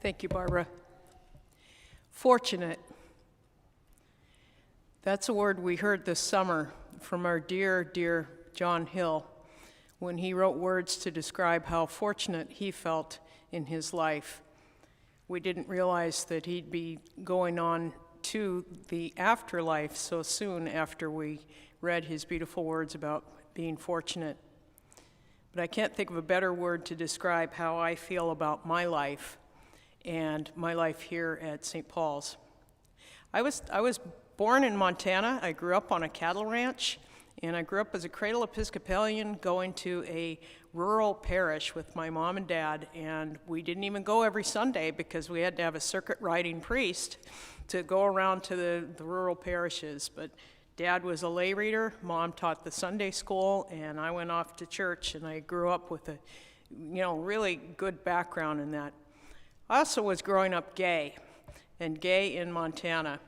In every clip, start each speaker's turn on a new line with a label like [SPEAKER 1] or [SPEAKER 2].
[SPEAKER 1] Thank you, Barbara. Fortunate. That's a word we heard this summer from our dear, dear John Hill when he wrote words to describe how fortunate he felt in his life. We didn't realize that he'd be going on to the afterlife so soon after we read his beautiful words about being fortunate. But I can't think of a better word to describe how I feel about my life and my life here at St. Paul's. I was born in Montana. I grew up on a cattle ranch, and I grew up as a cradle Episcopalian going to a rural parish with my mom and dad, and we didn't even go every Sunday because we had to have a circuit riding priest to go around to the rural parishes. But Dad was a lay reader, Mom taught the Sunday school, and I went off to church, and I grew up with a really good background in that. I also was growing up gay in Montana,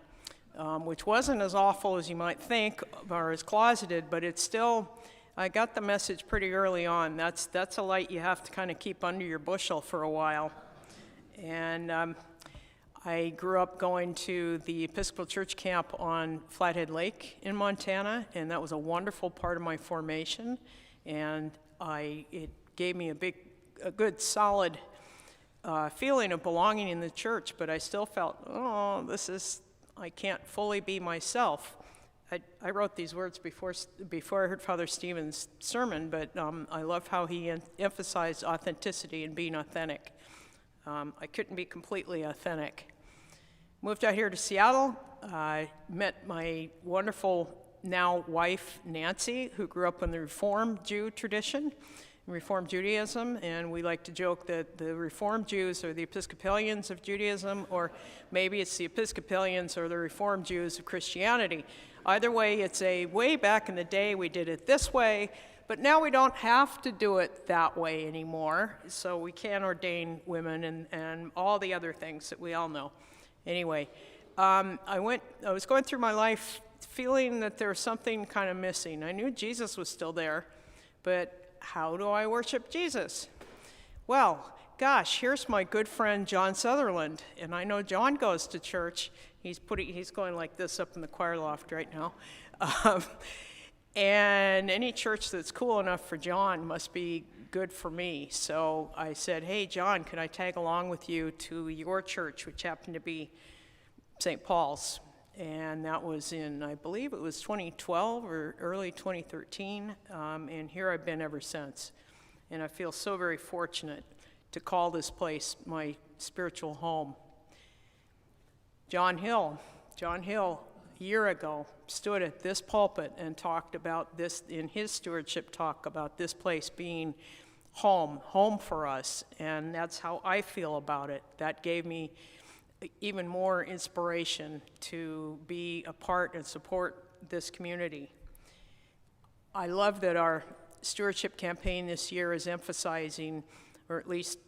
[SPEAKER 1] which wasn't as awful as you might think or as closeted, but it's still, I got the message pretty early on. That's a light you have to kind of keep under your bushel for a while. And I grew up going to the Episcopal Church camp on Flathead Lake in Montana, and that was a wonderful part of my formation. And it gave me a good solid feeling of belonging in the church, but I still felt, I can't fully be myself. I wrote these words before I heard Father Stephen's sermon, but I love how he emphasized authenticity and being authentic. I couldn't be completely authentic. Moved out here to Seattle, met my wonderful now wife, Nancy, who grew up in the Reformed Jew tradition, Reformed Judaism, and we like to joke that the Reformed Jews are the Episcopalians of Judaism, or maybe it's the Episcopalians or the Reformed Jews of Christianity. Either way, it's a way back in the day we did it this way, but now we don't have to do it that way anymore, so we can ordain women and all the other things that we all know. Anyway, I was going through my life feeling that there was something kind of missing. I knew Jesus was still there, but how do I worship Jesus? Well, gosh, here's my good friend John Sutherland, and I know John goes to church. He's going like this up in the choir loft right now. And any church that's cool enough for John must be good for me. So I said, hey, John, can I tag along with you to your church, which happened to be St. Paul's? And that was in, I believe it was 2012 or early 2013, and here I've been ever since. And I feel so very fortunate to call this place my spiritual home. John Hill, a year ago, stood at this pulpit and talked about this, in his stewardship talk, about this place being home for us, and that's how I feel about it. That gave me even more inspiration to be a part and support this community. I love that our stewardship campaign this year is emphasizing, or at least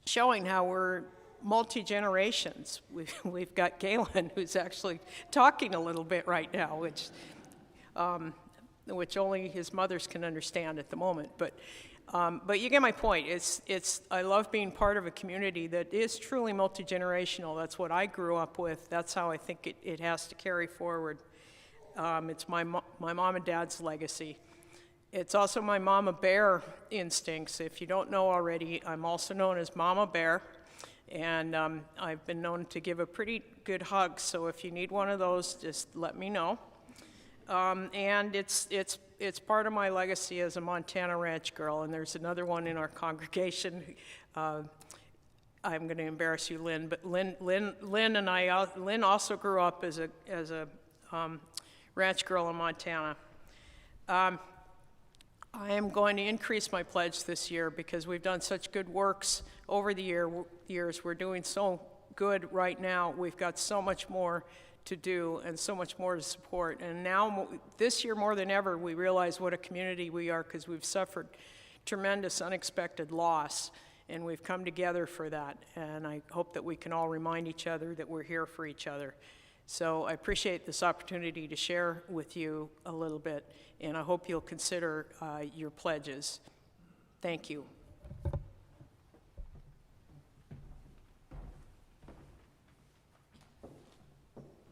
[SPEAKER 1] showing how we're multi-generations. We've got Galen, who's actually talking a little bit right now, which only his mothers can understand at the moment. But you get my point. I love being part of a community that is truly multi-generational. That's what I grew up with. That's how I think it has to carry forward. It's my mom and dad's legacy. It's also my Mama Bear instincts. If you don't know already, I'm also known as Mama Bear, and I've been known to give a pretty good hug. So if you need one of those, just let me know. And it's part of my legacy as a Montana ranch girl, and there's another one in our congregation. I'm going to embarrass you, Lynn, but Lynn also grew up as a ranch girl in Montana. I am going to increase my pledge this year because we've done such good works over the years. We're doing so good right now. We've got so much more to do and so much more to support. And now, this year more than ever, we realize what a community we are because we've suffered tremendous unexpected loss, and we've come together for that. And I hope that we can all remind each other that we're here for each other. So I appreciate this opportunity to share with you a little bit, and I hope you'll consider your pledges. Thank you.